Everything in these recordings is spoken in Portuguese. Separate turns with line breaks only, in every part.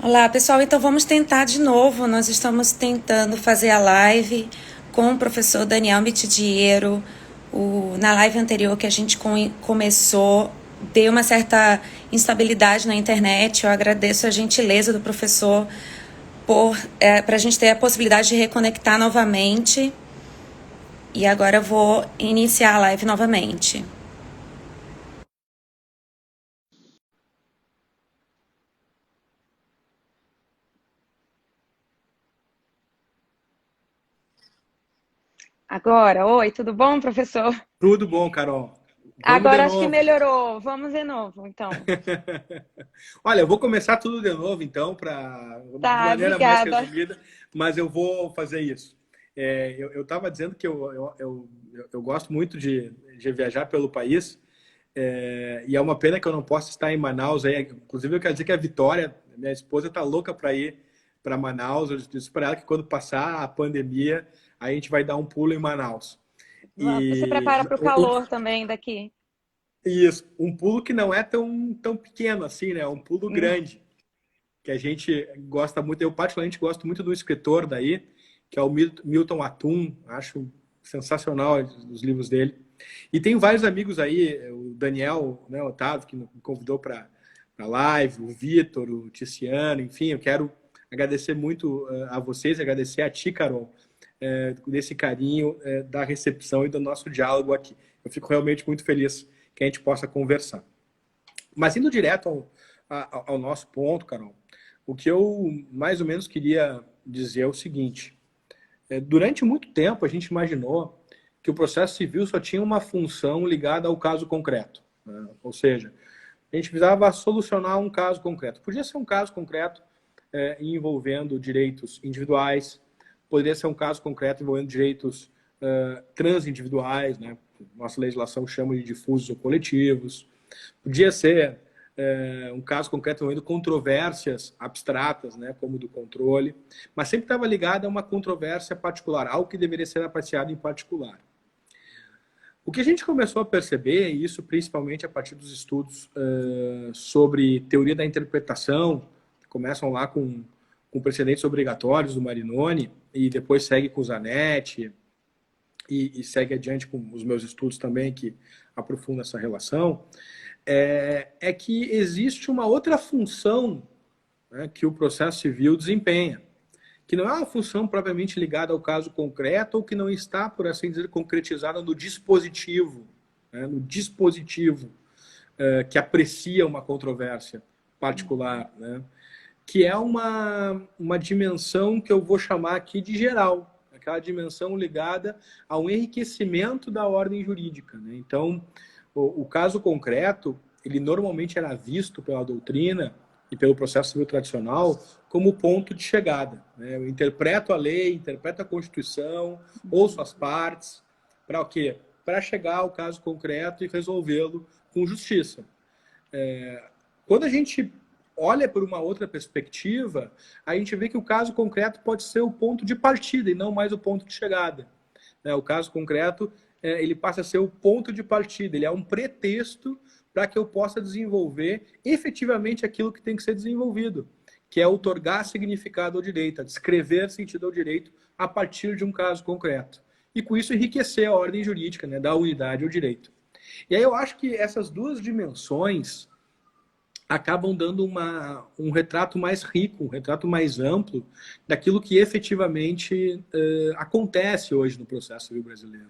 Olá, pessoal. Então vamos tentar de novo. Nós estamos tentando fazer a live com o professor Daniel Mitidiero. Na live anterior que a gente começou, deu uma certa instabilidade na internet. Eu agradeço a gentileza do professor para a gente ter a possibilidade de reconectar novamente. E agora eu vou iniciar a live novamente. Agora, oi, tudo bom, professor?
Tudo bom, Carol. Vamos de
Agora acho que
novo.
melhorou. Vamos de novo, então.
Olha, eu vou começar tudo de novo, então, de
Tá,
maneira mais
obrigada.
resumida, mas eu vou fazer isso. Eu estava dizendo que eu gosto muito de viajar pelo país, e é uma pena que eu não possa estar em Manaus. Aí, inclusive, eu quero dizer que a Vitória, minha esposa, está louca para ir para Manaus. Eu disse para ela que quando passar a pandemia, a gente vai dar um pulo em Manaus.
Se
E
prepara para o calor também daqui.
Isso, um pulo que não é tão pequeno assim, né? Um pulo
Hum.
grande, que a gente gosta muito. Eu particularmente gosto muito do escritor daí, que é o Milton Atum. Acho sensacional os livros dele. E tem vários amigos aí, o Daniel, né, o Otávio, que me convidou para a live, o Vitor, o Ticiano, enfim, eu quero agradecer muito a vocês, agradecer a ti, Carol, desse carinho, da recepção e do nosso diálogo aqui. Eu fico realmente muito feliz que a gente possa conversar. Mas indo direto ao nosso ponto, Carol, o que eu mais ou menos queria dizer é o seguinte: durante muito tempo a gente imaginou que o processo civil só tinha uma função ligada ao caso concreto, né? Ou seja, a gente precisava solucionar um caso concreto. Podia ser um caso concreto envolvendo direitos individuais, poderia ser um caso concreto envolvendo direitos transindividuais, né? Nossa legislação chama de difusos ou coletivos. Podia ser um caso concreto envolvendo controvérsias abstratas, né, como do controle, mas sempre estava ligado a uma controvérsia particular, algo que deveria ser apreciado em particular. O que a gente começou a perceber, e isso principalmente a partir dos estudos sobre teoria da interpretação, que começam lá com precedentes obrigatórios do Marinoni, e depois segue com o Zanetti, e segue adiante com os meus estudos também, que aprofundam essa relação, é que existe uma outra função, né, que o processo civil desempenha, que não é uma função propriamente ligada ao caso concreto ou que não está, por assim dizer, concretizada no dispositivo, né, no dispositivo que aprecia uma controvérsia particular, né, que é uma dimensão que eu vou chamar aqui de geral, aquela dimensão ligada ao enriquecimento da ordem jurídica, né? Então, o caso concreto, ele normalmente era visto pela doutrina e pelo processo civil tradicional como ponto de chegada, né? Eu interpreto a lei, interpreto a Constituição, ouço as partes, para o quê? Para chegar ao caso concreto e resolvê-lo com justiça. Quando a gente olha por uma outra perspectiva, a gente vê que o caso concreto pode ser o ponto de partida e não mais o ponto de chegada. O caso concreto, ele passa a ser o ponto de partida, ele é um pretexto para que eu possa desenvolver efetivamente aquilo que tem que ser desenvolvido, que é outorgar significado ao direito, descrever sentido ao direito a partir de um caso concreto. E com isso enriquecer a ordem jurídica, né, da unidade ao direito. E aí eu acho que essas duas dimensões acabam dando um retrato mais rico, um retrato mais amplo daquilo que efetivamente acontece hoje no processo civil brasileiro,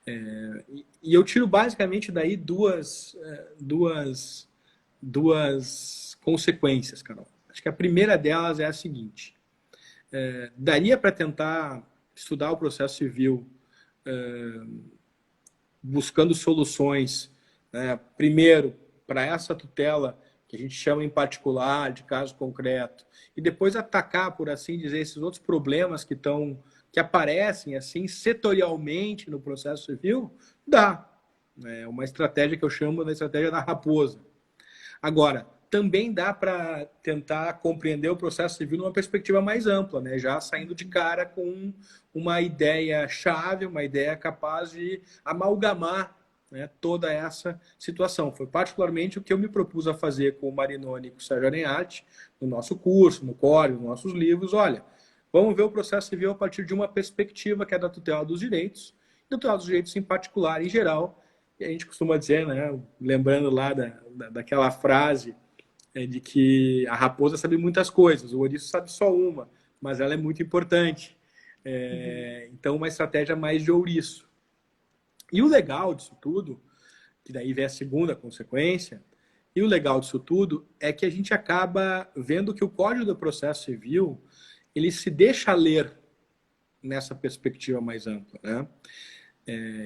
né? E eu tiro basicamente daí duas consequências, Carol. Acho que a primeira delas é a seguinte: daria para tentar estudar o processo civil buscando soluções, né, primeiro, para essa tutela, que a gente chama em particular de caso concreto, e depois atacar, por assim dizer, esses outros problemas que aparecem assim setorialmente no processo civil, dá. É uma estratégia que eu chamo da estratégia da raposa. Agora, também dá para tentar compreender o processo civil numa perspectiva mais ampla, né? Já saindo de cara com uma ideia chave, uma ideia capaz de amalgamar né, toda essa situação. Foi particularmente o que eu me propus a fazer com o Marinoni e com o Sérgio Arenhart, no nosso curso, no core, nos nossos livros. Olha, vamos ver o processo civil a partir de uma perspectiva que é da tutela dos direitos, e tutela dos direitos em particular, em geral. E a gente costuma dizer, né, lembrando lá daquela frase de que a raposa sabe muitas coisas, o ouriço sabe só uma, mas ela é muito importante. Então, uma estratégia mais de ouriço. E o legal disso tudo, que daí vem a segunda consequência, e o legal disso tudo é que a gente acaba vendo que o Código do Processo Civil, ele se deixa ler nessa perspectiva mais ampla, né?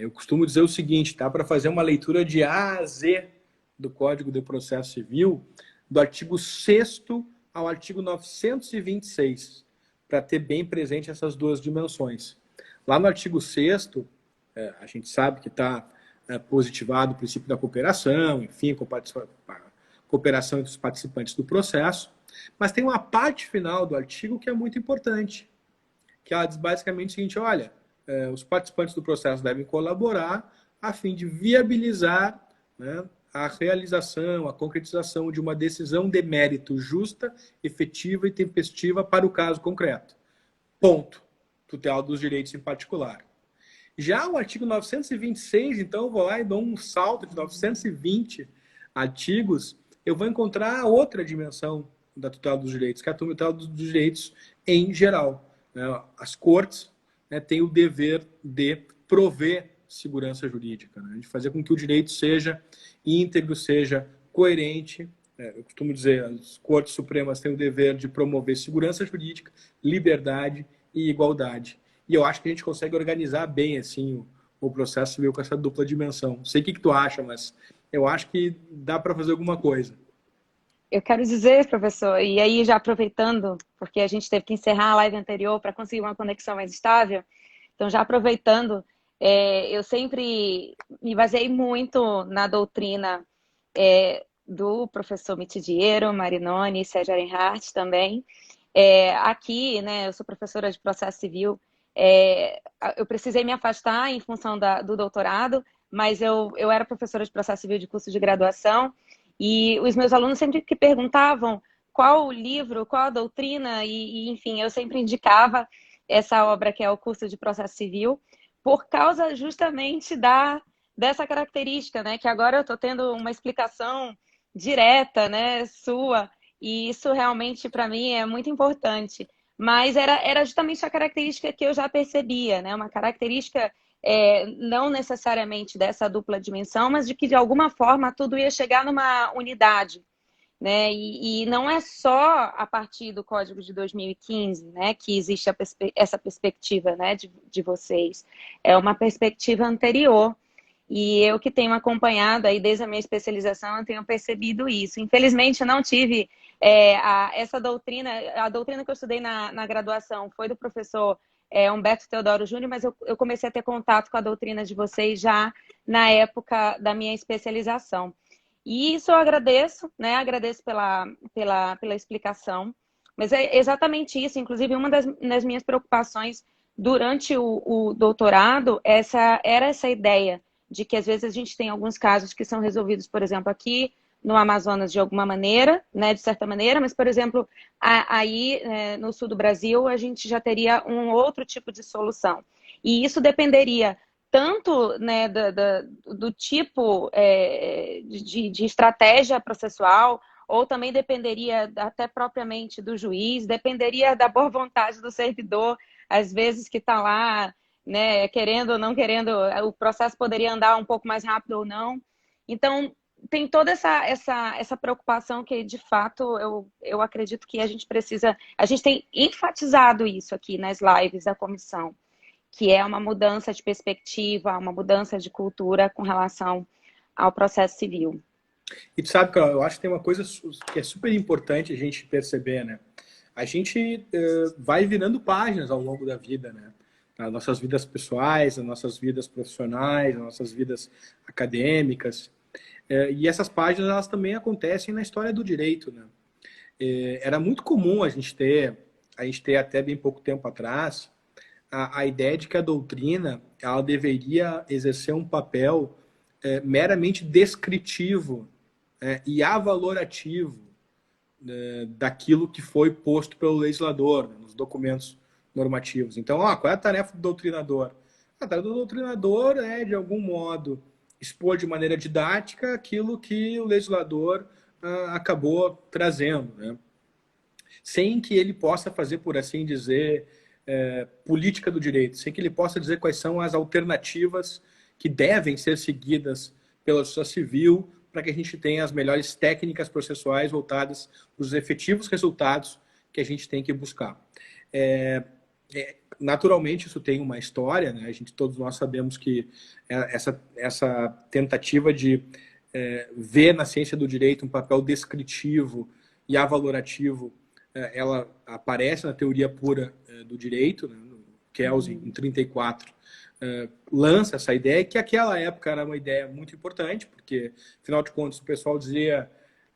Eu costumo dizer o seguinte, tá? Para fazer uma leitura de A a Z do Código de Processo Civil, do artigo 6º ao artigo 926, para ter bem presente essas duas dimensões. Lá no artigo 6º, a gente sabe que está positivado o princípio da cooperação, enfim, cooperação entre os participantes do processo, mas tem uma parte final do artigo que é muito importante, que ela diz basicamente o seguinte, olha, os participantes do processo devem colaborar a fim de viabilizar, né, a realização, a concretização de uma decisão de mérito justa, efetiva e tempestiva para o caso concreto. Ponto. Tutela dos direitos em particular. Já o artigo 926, então, eu vou lá e dou um salto de 920 artigos, eu vou encontrar outra dimensão da tutela dos direitos, que é a tutela dos direitos em geral. As cortes, né, têm o dever de prover segurança jurídica, né, de fazer com que o direito seja íntegro, seja coerente. Eu costumo dizer, as cortes supremas têm o dever de promover segurança jurídica, liberdade e igualdade. E eu acho que a gente consegue organizar bem assim o processo civil com essa dupla dimensão. Não sei o que tu acha, mas eu acho que dá para fazer alguma coisa.
Eu quero dizer, professor, e aí já aproveitando, porque a gente teve que encerrar a live anterior para conseguir uma conexão mais estável, então já aproveitando, eu sempre me baseei muito na doutrina do professor Mitidiero, Marinoni e Sérgio Arenhart também. Aqui, né, eu sou professora de processo civil, eu precisei me afastar em função do doutorado, mas eu era professora de processo civil de curso de graduação, e os meus alunos sempre que perguntavam qual o livro, qual a doutrina, enfim, eu sempre indicava essa obra que é o curso de processo civil, por causa justamente dessa característica, né, que agora eu estou tendo uma explicação direta, né, sua, e isso realmente para mim é muito importante. Mas era justamente a característica que eu já percebia, né, uma característica não necessariamente dessa dupla dimensão, mas de que de alguma forma tudo ia chegar numa unidade, né? E não é só a partir do Código de 2015, né, que existe essa perspectiva, né, de vocês. É uma perspectiva anterior. E eu que tenho acompanhado aí desde a minha especialização, eu tenho percebido isso. Infelizmente, eu não tive essa doutrina, a doutrina que eu estudei na graduação foi do professor Humberto Teodoro Júnior, mas eu comecei a ter contato com a doutrina de vocês já na época da minha especialização. E isso eu agradeço, né? Agradeço pela explicação. Mas é exatamente isso. Inclusive, uma das minhas preocupações durante o doutorado era essa ideia de que às vezes a gente tem alguns casos que são resolvidos, por exemplo, aqui no Amazonas de alguma maneira, né, de certa maneira, mas, por exemplo, aí no sul do Brasil a gente já teria um outro tipo de solução. E isso dependeria tanto, né, do tipo de estratégia processual, ou também dependeria até propriamente do juiz, dependeria da boa vontade do servidor, às vezes que está lá, né, querendo ou não querendo, o processo poderia andar um pouco mais rápido ou não. Então, tem toda essa preocupação que, de fato, eu acredito que a gente precisa... A gente tem enfatizado isso aqui nas lives da comissão, que é uma mudança de perspectiva, uma mudança de cultura com relação ao processo civil.
E tu sabe, Carol, eu acho que tem uma coisa que é super importante a gente perceber, né? A gente vai virando páginas ao longo da vida, né? Nas nossas vidas pessoais, nas nossas vidas profissionais, nas nossas vidas acadêmicas. E essas páginas, elas também acontecem na história do direito, né? Era muito comum a gente ter até bem pouco tempo atrás, a ideia de que a doutrina ela deveria exercer um papel meramente descritivo e avalorativo daquilo que foi posto pelo legislador, né, nos documentos normativos. Então, qual é a tarefa do doutrinador? A tarefa do doutrinador é, de algum modo, expor de maneira didática aquilo que o legislador acabou trazendo, né? Sem que ele possa fazer, por assim dizer, política do direito, sem que ele possa dizer quais são as alternativas que devem ser seguidas pela sociedade civil para que a gente tenha as melhores técnicas processuais voltadas para os efetivos resultados que a gente tem que buscar. Naturalmente, isso tem uma história, né? Todos nós sabemos que essa tentativa de ver na ciência do direito um papel descritivo e avalorativo, ela aparece na teoria pura do direito, né? Kelsey, em 1934, lança essa ideia, que naquela época era uma ideia muito importante, porque, afinal de contas, o pessoal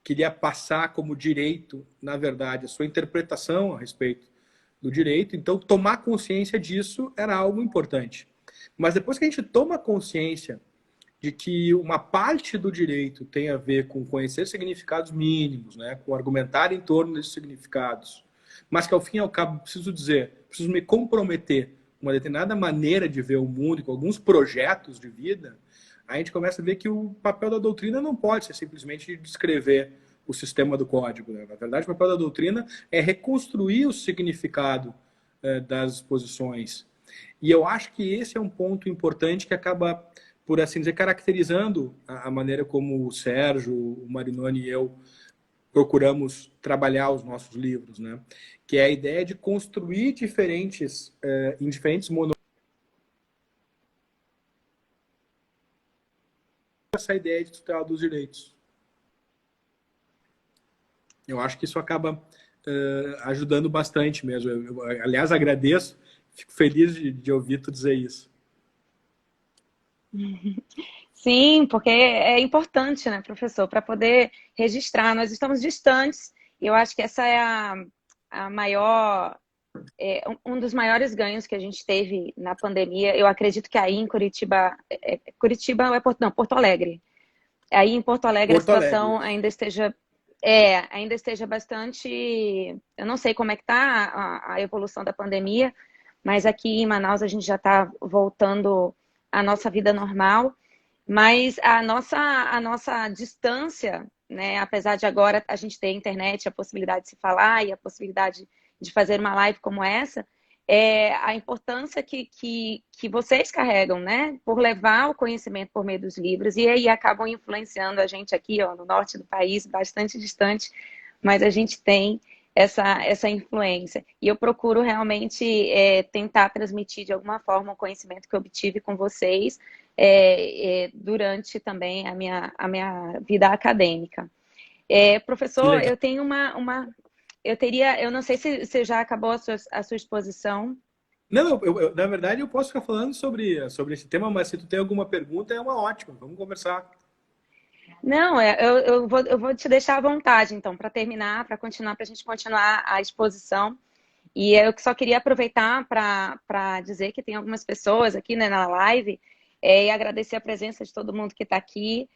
queria passar como direito, na verdade, a sua interpretação a respeito do direito. Então, tomar consciência disso era algo importante. Mas depois que a gente toma consciência de que uma parte do direito tem a ver com conhecer significados mínimos, né, com argumentar em torno desses significados, mas que, ao fim e ao cabo, preciso me comprometer com uma determinada maneira de ver o mundo, com alguns projetos de vida, a gente começa a ver que o papel da doutrina não pode ser simplesmente descrever o sistema do código, né? Na verdade, o papel da doutrina é reconstruir o significado das exposições. E eu acho que esse é um ponto importante que acaba, por assim dizer, caracterizando a maneira como o Sérgio, o Marinoni e eu procuramos trabalhar os nossos livros, né? Que é a ideia de construir em diferentes monografas, essa ideia de tutela dos direitos. Eu acho que isso acaba ajudando bastante mesmo. Aliás, agradeço, fico feliz de ouvir tu dizer isso.
Sim, porque é importante, né, professor, para poder registrar. Nós estamos distantes, e eu acho que essa é a maior, um dos maiores ganhos que a gente teve na pandemia. Eu acredito que aí em Curitiba, Porto Alegre. Aí em Porto Alegre a situação ainda esteja bastante. Eu não sei como é que está a evolução da pandemia, mas aqui em Manaus a gente já está voltando à nossa vida normal. Mas a nossa distância, né, apesar de agora a gente ter internet, a possibilidade de se falar e a possibilidade de fazer uma live como essa, a importância que vocês carregam, né, por levar o conhecimento por meio dos livros, e aí acabam influenciando a gente aqui, no norte do país, bastante distante, mas a gente tem essa influência. E eu procuro realmente tentar transmitir de alguma forma o conhecimento que eu obtive com vocês durante também a minha vida acadêmica. Professor, eu tenho eu não sei se você já acabou a sua exposição.
Não, na verdade eu posso ficar falando sobre esse tema, mas se tu tem alguma pergunta, é uma ótima, vamos conversar.
Não, eu vou te deixar à vontade, então, para terminar, para a gente continuar a exposição. E eu só queria aproveitar para dizer que tem algumas pessoas aqui, né, na live, e agradecer a presença de todo mundo que está aqui,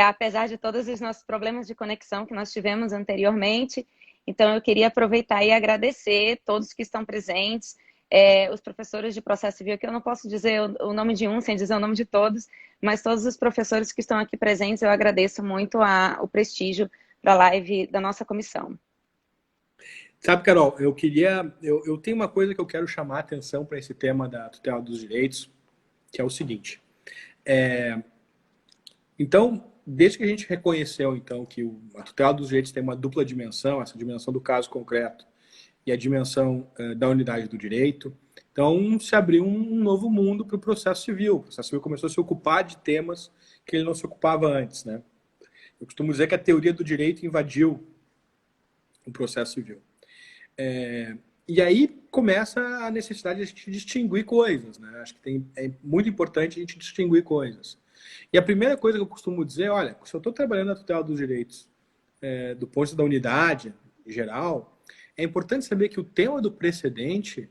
apesar de todos os nossos problemas de conexão que nós tivemos anteriormente. Então, eu queria aproveitar e agradecer todos que estão presentes, os professores de processo civil, que eu não posso dizer o nome de um sem dizer o nome de todos, mas todos os professores que estão aqui presentes, eu agradeço muito o prestígio para a live da nossa comissão.
Sabe, Carol, eu tenho uma coisa que eu quero chamar a atenção para esse tema da tutela dos direitos, que é o seguinte. Então, desde que a gente reconheceu então, que a tutela dos direitos tem uma dupla dimensão, essa dimensão do caso concreto e a dimensão da unidade do direito, então se abriu um novo mundo para o processo civil. O processo civil começou a se ocupar de temas que ele não se ocupava antes, né? Eu costumo dizer que a teoria do direito invadiu o processo civil. E aí começa a necessidade de a gente distinguir coisas, né? Acho que é muito importante a gente distinguir coisas. E a primeira coisa que eu costumo dizer, olha, se eu estou trabalhando na tutela dos direitos do ponto de vista da unidade em geral, é importante saber que o tema do precedente,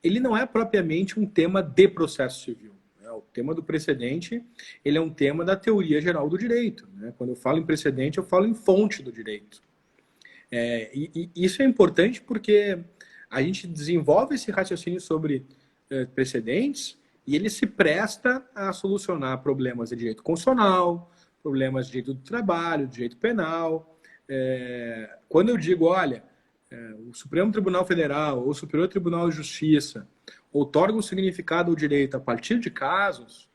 ele não é propriamente um tema de processo civil. O tema do precedente, ele é um tema da teoria geral do direito, né? Quando eu falo em precedente, eu falo em fonte do direito. E isso é importante porque a gente desenvolve esse raciocínio sobre precedentes e ele se presta a solucionar problemas de direito constitucional, problemas de direito do trabalho, direito penal. Quando eu digo, olha, o Supremo Tribunal Federal ou o Superior Tribunal de Justiça outorga um significado ao direito a partir de casos,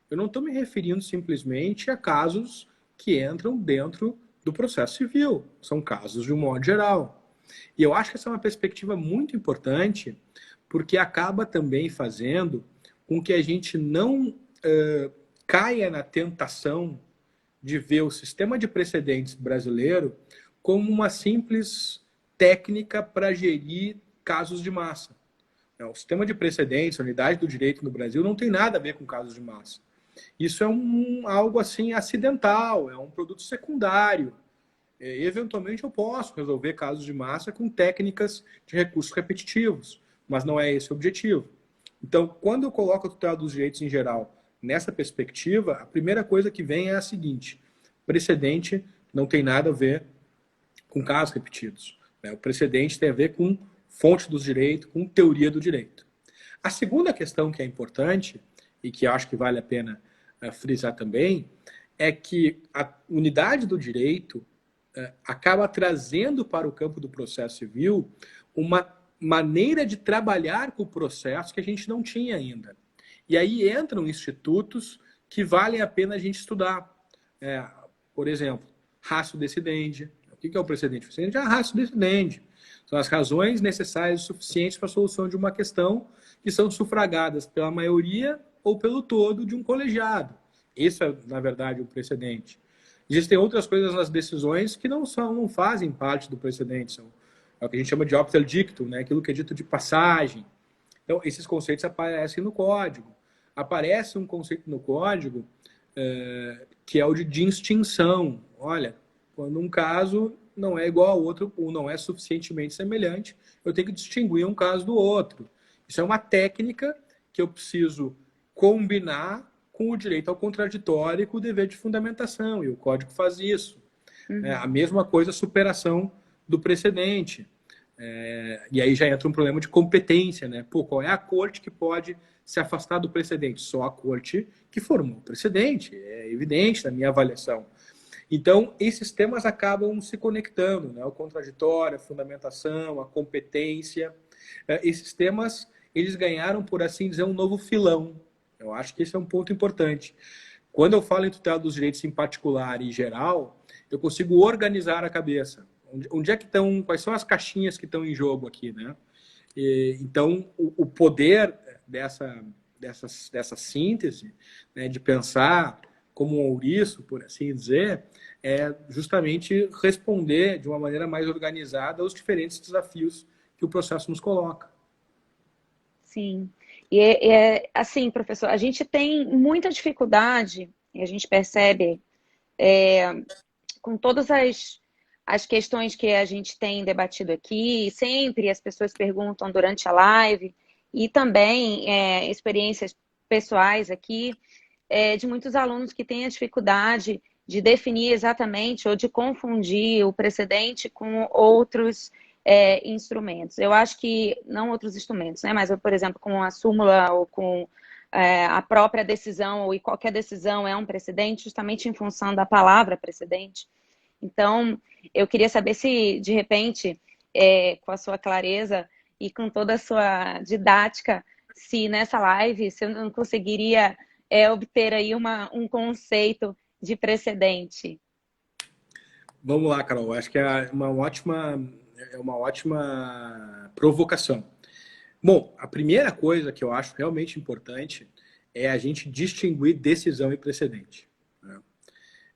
eu não estou me referindo simplesmente a casos que entram dentro do processo civil. São casos de um modo geral. E eu acho que essa é uma perspectiva muito importante, porque acaba também fazendo com que a gente não caia na tentação de ver o sistema de precedentes brasileiro como uma simples técnica para gerir casos de massa. O sistema de precedentes, a unidade do direito no Brasil, não tem nada a ver com casos de massa. Isso é algo assim acidental, é um produto secundário. Eventualmente eu posso resolver casos de massa com técnicas de recursos repetitivos, mas não é esse o objetivo. Então, quando eu coloco a tutela dos direitos em geral nessa perspectiva, a primeira coisa que vem é a seguinte: precedente não tem nada a ver com casos repetidos. O precedente tem a ver com fonte dos direitos, com teoria do direito. A segunda questão que é importante, e que acho que vale a pena frisar também, é que a unidade do direito acaba trazendo para o campo do processo civil uma maneira de trabalhar com o processo que a gente não tinha ainda. E aí entram institutos que valem a pena a gente estudar. Por exemplo, ratio decidendi. O que é o precedente? O precedente é a ratio decidendi. São as razões necessárias e suficientes para a solução de uma questão que são sufragadas pela maioria ou pelo todo de um colegiado. Isso é, na verdade, o precedente. Existem outras coisas nas decisões que não fazem parte do precedente. São o que a gente chama de opter dictum, né? Aquilo que é dito de passagem. Então, esses conceitos aparecem no código. Aparece um conceito no código que é o de distinção. Olha, quando um caso não é igual ao outro ou não é suficientemente semelhante, eu tenho que distinguir um caso do outro. Isso é uma técnica que eu preciso combinar com o direito ao contraditório e com o dever de fundamentação, e o código faz isso. A mesma coisa a superação do precedente. E aí já entra um problema de competência, né? Qual é a corte que pode se afastar do precedente? Só a corte que formou o precedente, é evidente na minha avaliação. Então, esses temas acabam se conectando, né? O contraditório, a fundamentação, a competência. Esses temas, eles ganharam, por assim dizer, um novo filão. Eu acho que esse é um ponto importante. Quando eu falo em tutela dos direitos em particular e geral, eu consigo organizar a cabeça. Onde é que estão, quais são as caixinhas que estão em jogo aqui, né? Então, o poder dessa síntese, né, de pensar como um ouriço, por assim dizer, é justamente responder de uma maneira mais organizada aos diferentes desafios que o processo nos coloca.
Sim. E assim, professor, a gente tem muita dificuldade, e a gente percebe com todas as questões que a gente tem debatido aqui, sempre as pessoas perguntam durante a live, e também experiências pessoais aqui, de muitos alunos que têm a dificuldade de definir exatamente ou de confundir o precedente com outros instrumentos. Eu acho que, não outros instrumentos, né? Mas, por exemplo, com a súmula ou com a própria decisão, ou qualquer decisão é um precedente, justamente em função da palavra precedente. Então, eu queria saber se, de repente, com a sua clareza e com toda a sua didática, se nessa live, se eu não conseguiria obter aí um conceito de precedente.
Vamos lá, Carol. Acho que é uma ótima provocação. Bom, a primeira coisa que eu acho realmente importante é a gente distinguir decisão e precedente. Né?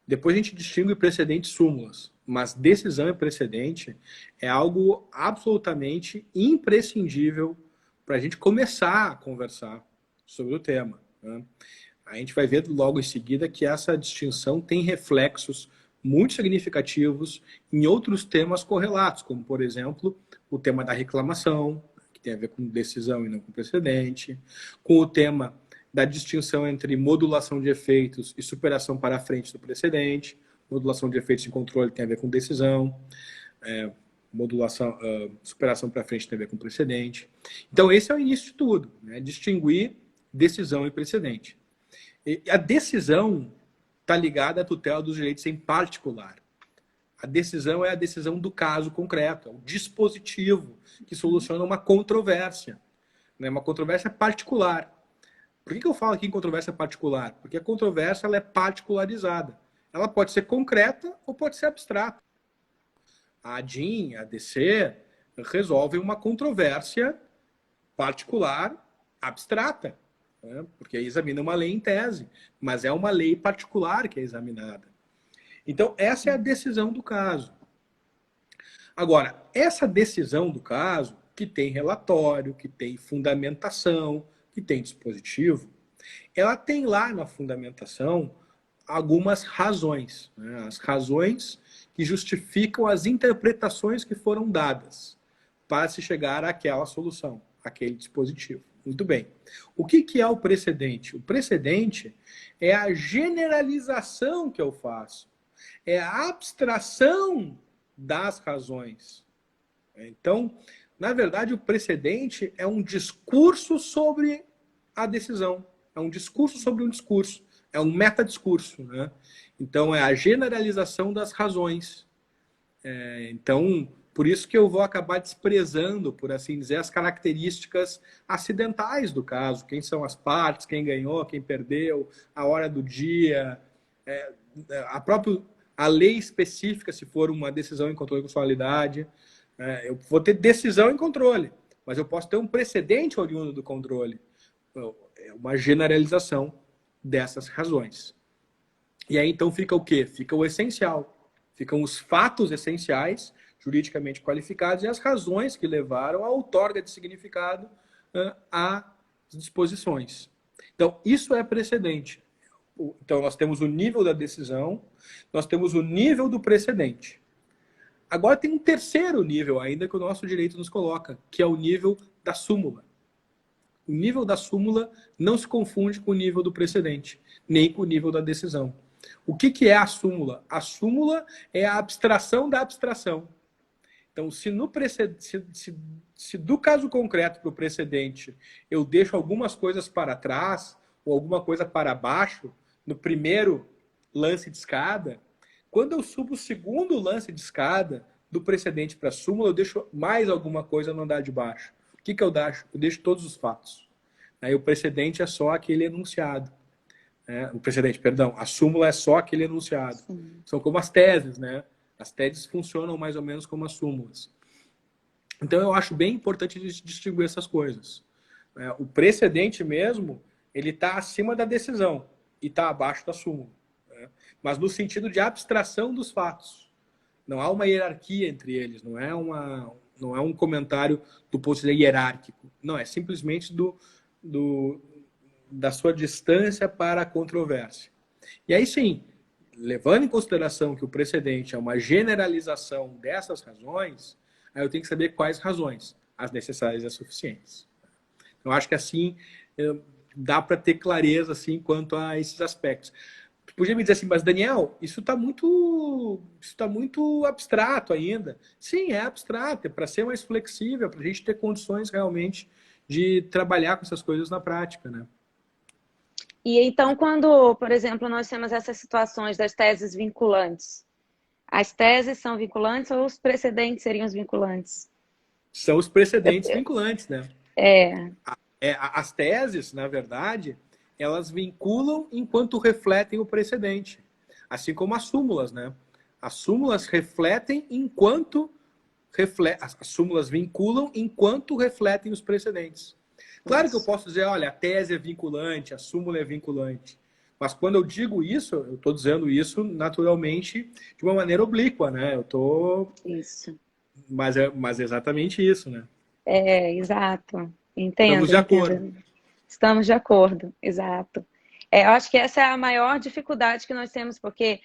Depois a gente distingue precedente e súmulas, mas decisão e precedente é algo absolutamente imprescindível para a gente começar a conversar sobre o tema. Né? A gente vai ver logo em seguida que essa distinção tem reflexos muito significativos em outros temas correlatos, como, por exemplo, o tema da reclamação, que tem a ver com decisão e não com precedente, com o tema da distinção entre modulação de efeitos e superação para frente do precedente. Modulação de efeitos em controle tem a ver com decisão. Superação para frente tem a ver com precedente. Então, esse é o início de tudo, né? Distinguir decisão e precedente. E a decisão está ligada à tutela dos direitos em particular. A decisão é a decisão do caso concreto, é o dispositivo que soluciona uma controvérsia, né? Uma controvérsia particular. Por que eu falo aqui em controvérsia particular? Porque a controvérsia ela é particularizada. Ela pode ser concreta ou pode ser abstrata. A ADIM, a ADC, resolvem uma controvérsia particular abstrata, né? Porque examina uma lei em tese, mas é uma lei particular que é examinada. Então, essa é a decisão do caso. Agora, essa decisão do caso, que tem relatório, que tem fundamentação, que tem dispositivo, ela tem lá na fundamentação algumas razões, né? As razões que justificam as interpretações que foram dadas para se chegar àquela solução, àquele dispositivo. Muito bem. O que é o precedente? O precedente é a generalização que eu faço, é a abstração das razões. Então, na verdade, o precedente é um discurso sobre a decisão, é um discurso sobre um discurso, é um metadiscurso, né? Então, é a generalização das razões. Então, por isso que eu vou acabar desprezando, por assim dizer, as características acidentais do caso. Quem são as partes, quem ganhou, quem perdeu, a hora do dia, a lei específica, se for uma decisão em controle de constitucionalidade. Eu vou ter decisão em controle, mas eu posso ter um precedente oriundo do controle. É uma generalização dessas razões. E aí, então, fica o quê? Fica o essencial. Ficam os fatos essenciais, juridicamente qualificados, e as razões que levaram à outorga de significado às disposições. Então, isso é precedente. Então, nós temos o nível da decisão, nós temos o nível do precedente. Agora tem um terceiro nível ainda que o nosso direito nos coloca, que é o nível da súmula. O nível da súmula não se confunde com o nível do precedente, nem com o nível da decisão. O que é a súmula? A súmula é a abstração da abstração. Então, se do caso concreto para o precedente eu deixo algumas coisas para trás ou alguma coisa para baixo, no primeiro lance de escada, quando eu subo o segundo lance de escada do precedente para a súmula, eu deixo mais alguma coisa no andar de baixo. O que eu deixo? Eu deixo todos os fatos. Aí o precedente é só aquele enunciado. A súmula é só aquele enunciado. Sim. São como as teses, né? As teses funcionam mais ou menos como as súmulas. Então eu acho bem importante distinguir essas coisas. O precedente mesmo, ele está acima da decisão e está abaixo da súmula. Mas no sentido de abstração dos fatos. Não há uma hierarquia entre eles, não é um comentário do ponto de vista hierárquico. Não, é simplesmente da sua distância para a controvérsia. E aí sim, levando em consideração que o precedente é uma generalização dessas razões, aí eu tenho que saber quais razões, as necessárias e as suficientes. Eu acho que assim dá para ter clareza assim, quanto a esses aspectos. Podia me dizer assim, mas Daniel, isso está muito abstrato ainda. Sim, é abstrato, é para ser mais flexível, para a gente ter condições realmente de trabalhar com essas coisas na prática, né?
E então, quando, por exemplo, nós temos essas situações das teses vinculantes, as teses são vinculantes ou os precedentes seriam os vinculantes?
São os precedentes vinculantes, né? As teses, na verdade, elas vinculam enquanto refletem o precedente. Assim como as súmulas, né? As súmulas refletem enquanto... As súmulas vinculam enquanto refletem os precedentes. Claro que eu posso dizer, olha, a tese é vinculante, a súmula é vinculante. Mas quando eu digo isso, eu estou dizendo isso naturalmente de uma maneira oblíqua, né? Eu estou...
Isso.
Mas é exatamente isso, né?
Exato. Entendo.
Estamos de acordo.
Entendo. Estamos de acordo, exato. Eu acho que essa é a maior dificuldade que nós temos, porque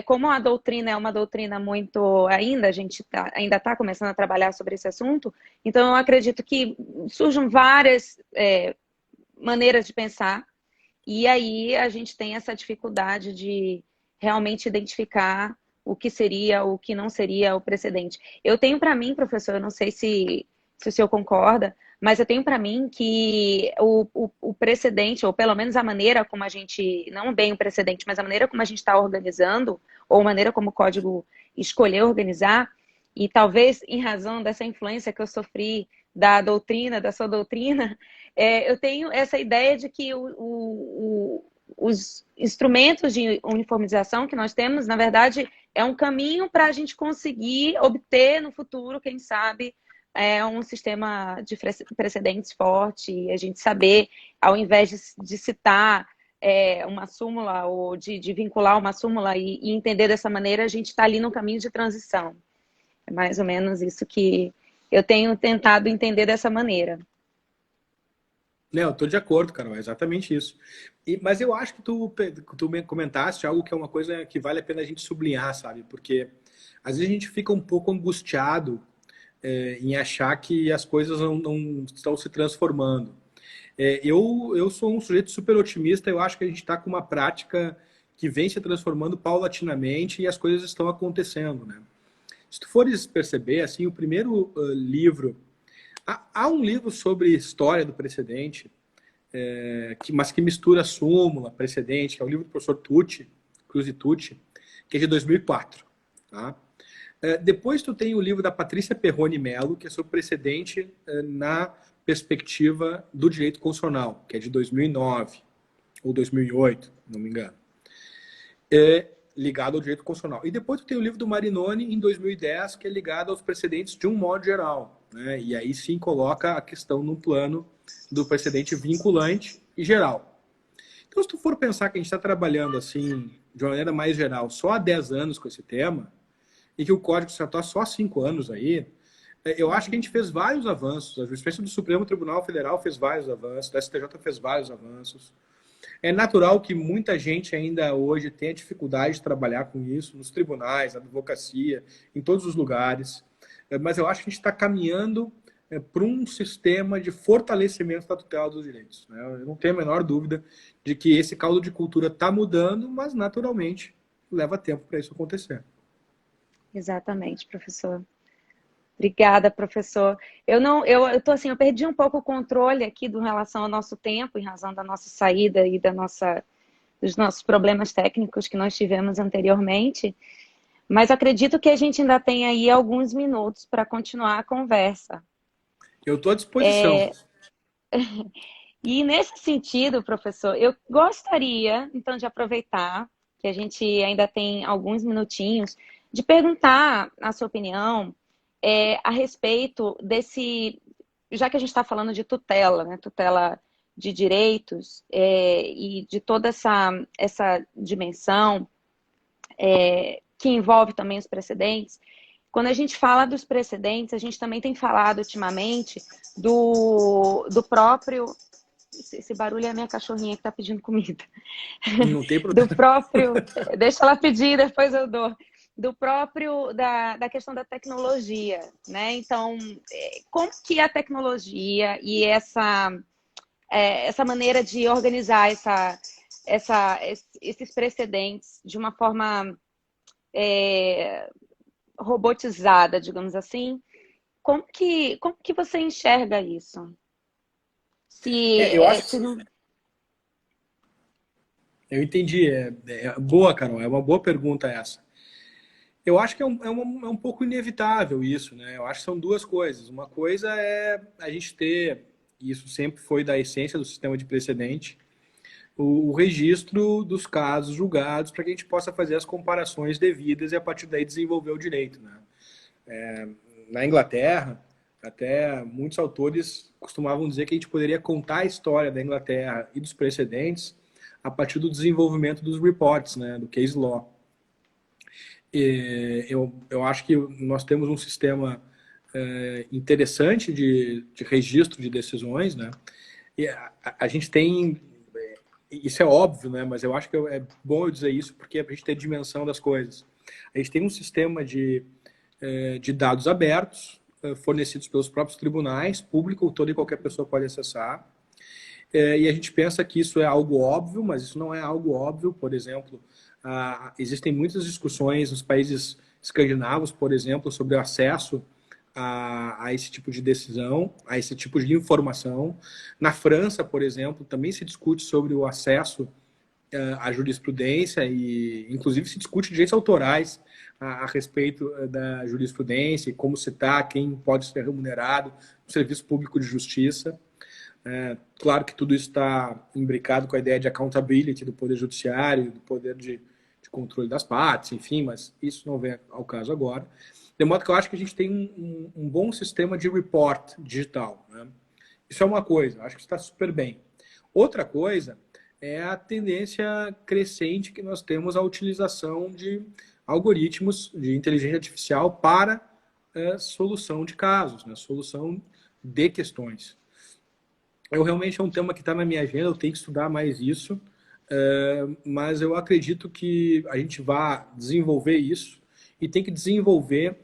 como a doutrina é uma doutrina muito... a gente ainda está começando a trabalhar sobre esse assunto, então eu acredito que surjam várias maneiras de pensar, e aí a gente tem essa dificuldade de realmente identificar o que seria, o que não seria o precedente. Eu tenho para mim, professor, eu não sei se o senhor concorda, mas eu tenho para mim que o precedente, ou pelo menos a maneira como a gente, não bem o precedente, mas a maneira como a gente está organizando, ou a maneira como o código escolheu organizar, e talvez em razão dessa influência que eu sofri da doutrina, da sua doutrina, eu tenho essa ideia de que os instrumentos de uniformização que nós temos, na verdade, é um caminho para a gente conseguir obter no futuro, quem sabe, um sistema de precedentes forte, e a gente saber, ao invés de citar uma súmula ou de vincular uma súmula e entender dessa maneira, a gente está ali no caminho de transição. É mais ou menos isso que eu tenho tentado entender dessa maneira.
Não, eu tô de acordo, Carol, é exatamente isso. Mas eu acho que tu me comentaste algo que é uma coisa que vale a pena a gente sublinhar, sabe? Porque às vezes a gente fica um pouco angustiado em achar que as coisas não estão se transformando. Eu sou um sujeito super otimista, eu acho que a gente está com uma prática que vem se transformando paulatinamente e as coisas estão acontecendo, né? Se tu fores perceber, assim, o primeiro livro... Há um livro sobre história do precedente, mas que mistura súmula, precedente, que é o livro do professor Cruz e Tucci, que é de 2004. Tá? Depois tu tem o livro da Patrícia Perrone Mello, que é sobre precedente na perspectiva do direito constitucional, que é de 2009 ou 2008, não me engano. Ligado ao direito constitucional. E depois tu tem o livro do Marinoni, em 2010, que é ligado aos precedentes de um modo geral. Né? E aí sim coloca a questão no plano do precedente vinculante e geral. Então, se tu for pensar que a gente está trabalhando assim, de uma maneira mais geral, só há 10 anos com esse tema, e que o Código já está só há 5 anos aí, eu acho que a gente fez vários avanços. A jurisprudência do Supremo Tribunal Federal fez vários avanços, o STJ fez vários avanços. É natural que muita gente ainda hoje tenha dificuldade de trabalhar com isso, nos tribunais, na advocacia, em todos os lugares. Mas eu acho que a gente está caminhando para um sistema de fortalecimento da tutela dos direitos. Né? Eu não tenho a menor dúvida de que esse caldo de cultura está mudando, mas naturalmente leva tempo para isso acontecer.
Exatamente, professor. Obrigada, professor. Eu tô assim, eu perdi um pouco o controle aqui do relação ao nosso tempo, em razão da nossa saída e dos nossos problemas técnicos que nós tivemos anteriormente, mas acredito que a gente ainda tem aí alguns minutos para continuar a conversa.
Eu estou à disposição.
E nesse sentido, professor, eu gostaria, então, de aproveitar que a gente ainda tem alguns minutinhos, de perguntar a sua opinião a respeito desse, já que a gente está falando de tutela, né, tutela de direitos e de toda essa dimensão que envolve também os precedentes. Quando a gente fala dos precedentes, a gente também tem falado ultimamente do próprio... Esse barulho é a minha cachorrinha que está pedindo comida.
Não tem problema.
Do próprio... Deixa ela pedir, depois eu dou. Do próprio, da questão da tecnologia, né? Então, como que a tecnologia e essa maneira de organizar esses precedentes de uma forma robotizada, digamos assim, como que você enxerga isso?
Eu acho Eu entendi. Boa, Carol. É uma boa pergunta essa. Eu acho que é um pouco inevitável isso, né? Eu acho que são duas coisas. Uma coisa é a gente ter, e isso sempre foi da essência do sistema de precedente, o registro dos casos julgados para que a gente possa fazer as comparações devidas e a partir daí desenvolver o direito, né? Na Inglaterra, até muitos autores costumavam dizer que a gente poderia contar a história da Inglaterra e dos precedentes a partir do desenvolvimento dos reports, né? Do case law. Eu acho que nós temos um sistema interessante de registro de decisões, né? E a gente tem, isso é óbvio, né? Mas eu acho que é bom eu dizer isso porque é para a gente ter dimensão das coisas. A gente tem um sistema de dados abertos, fornecidos pelos próprios tribunais, público, toda e qualquer pessoa pode acessar. E a gente pensa que isso é algo óbvio, mas isso não é algo óbvio. Por exemplo, existem muitas discussões nos países escandinavos, por exemplo, sobre o acesso a esse tipo de decisão, a esse tipo de informação. Na França, por exemplo, também se discute sobre o acesso à jurisprudência e, inclusive, se discute direitos autorais a respeito da jurisprudência, como citar, quem pode ser remunerado no serviço público de justiça. Claro que tudo isso está imbricado com a ideia de accountability do Poder Judiciário, do poder de controle das partes, enfim, mas isso não vem ao caso agora. De modo que eu acho que a gente tem um bom sistema de report digital, né? Isso é uma coisa, acho que está super bem. Outra coisa é a tendência crescente que nós temos à utilização de algoritmos de inteligência artificial para solução de casos, né? Solução de questões. Realmente é um tema que está na minha agenda, eu tenho que estudar mais isso, mas eu acredito que a gente vai desenvolver isso e tem que desenvolver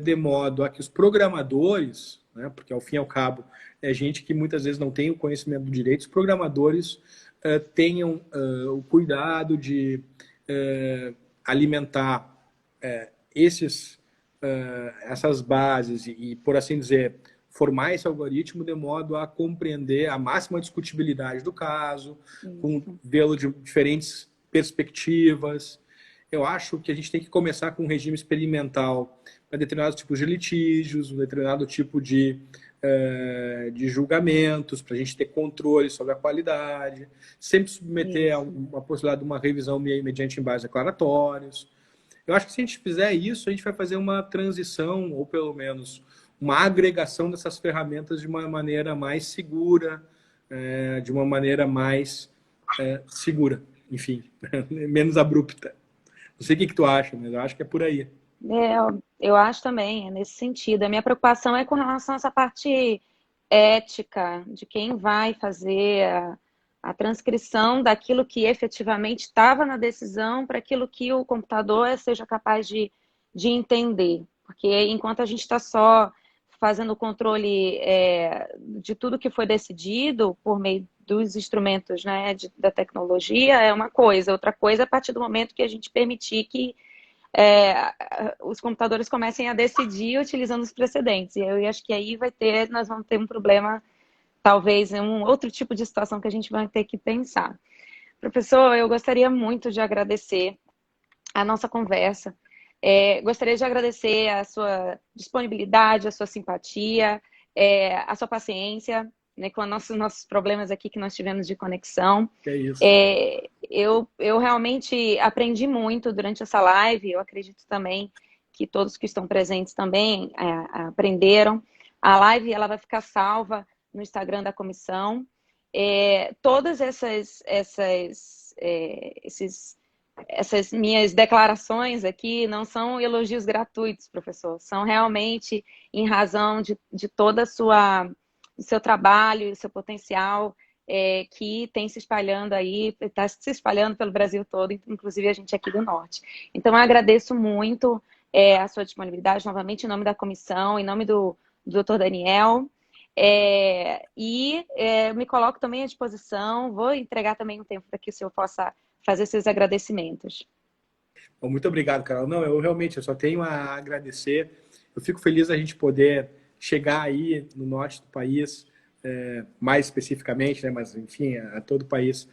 de modo a que os programadores, né, porque ao fim e ao cabo é gente que muitas vezes não tem o conhecimento do direito, os programadores tenham o cuidado de alimentar essas bases e, por assim dizer, formar esse algoritmo de modo a compreender a máxima discutibilidade do caso, vê-lo de diferentes perspectivas. Eu acho que a gente tem que começar com um regime experimental para determinados tipos de litígios, um determinado tipo de julgamentos, para a gente ter controle sobre a qualidade, sempre submeter a uma possibilidade de uma revisão mediante embases declaratórios. Eu acho que se a gente fizer isso, a gente vai fazer uma transição, ou pelo menos uma agregação dessas ferramentas de uma maneira mais segura, de uma maneira mais segura, enfim, menos abrupta. Não sei o que tu acha, mas eu acho que é por aí.
Eu acho também, é nesse sentido. A minha preocupação é com relação a essa parte ética, de quem vai fazer a transcrição daquilo que efetivamente estava na decisão para aquilo que o computador seja capaz de entender. Porque enquanto a gente está só fazendo o controle de tudo que foi decidido por meio dos instrumentos, né, da tecnologia, é uma coisa. Outra coisa é a partir do momento que a gente permitir que os computadores comecem a decidir utilizando os precedentes. E eu acho que aí nós vamos ter um problema, talvez, um outro tipo de situação que a gente vai ter que pensar. Professor, eu gostaria muito de agradecer a nossa conversa. Gostaria de agradecer a sua disponibilidade, a sua simpatia, a sua paciência, né, com nossos problemas aqui que nós tivemos de conexão.
É isso.
Eu realmente aprendi muito durante essa live, eu acredito também que todos que estão presentes também aprenderam. A live ela vai ficar salva no Instagram da comissão. Todas essas minhas declarações aqui não são elogios gratuitos, professor, são realmente em razão de toda o seu trabalho, o seu potencial que tem se espalhando aí, está se espalhando pelo Brasil todo, inclusive a gente aqui do Norte. Então, eu agradeço muito a sua disponibilidade, novamente, em nome da comissão, em nome do Dr. Daniel, me coloco também à disposição, vou entregar também um tempo para que o senhor possa fazer seus agradecimentos.
Bom, muito obrigado, Carol. Não, eu só tenho a agradecer. Eu fico feliz a gente poder chegar aí no norte do país, mais especificamente, né, mas enfim, a todo o país,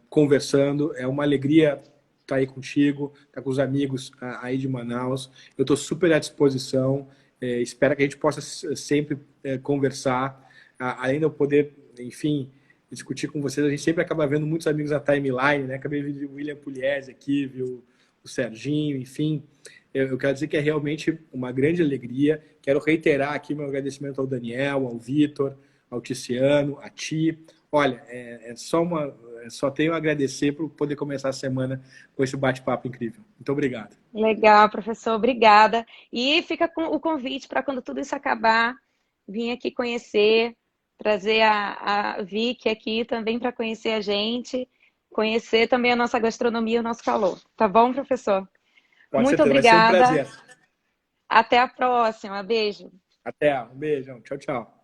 conversando. É uma alegria estar aí contigo, estar com os amigos aí de Manaus. Eu estou super à disposição. Espero que a gente possa sempre conversar, além de eu poder, enfim, discutir com vocês. A gente sempre acaba vendo muitos amigos na timeline, né? Acabei vendo o William Pugliese aqui, viu o Serginho, enfim. Eu quero dizer que é realmente uma grande alegria. Quero reiterar aqui meu agradecimento ao Daniel, ao Vitor, ao Ticiano, a ti. Olha, só tenho a agradecer por poder começar a semana com esse bate-papo incrível. Muito obrigado.
Legal, professor, obrigada. E fica com o convite para quando tudo isso acabar, vir aqui conhecer, trazer a Vicky aqui também para conhecer a gente, conhecer também a nossa gastronomia e o nosso calor. Tá bom, professor? Muito obrigada.
Vai ser um prazer.
Até a próxima. Beijo.
Até. Um beijão. Tchau, tchau.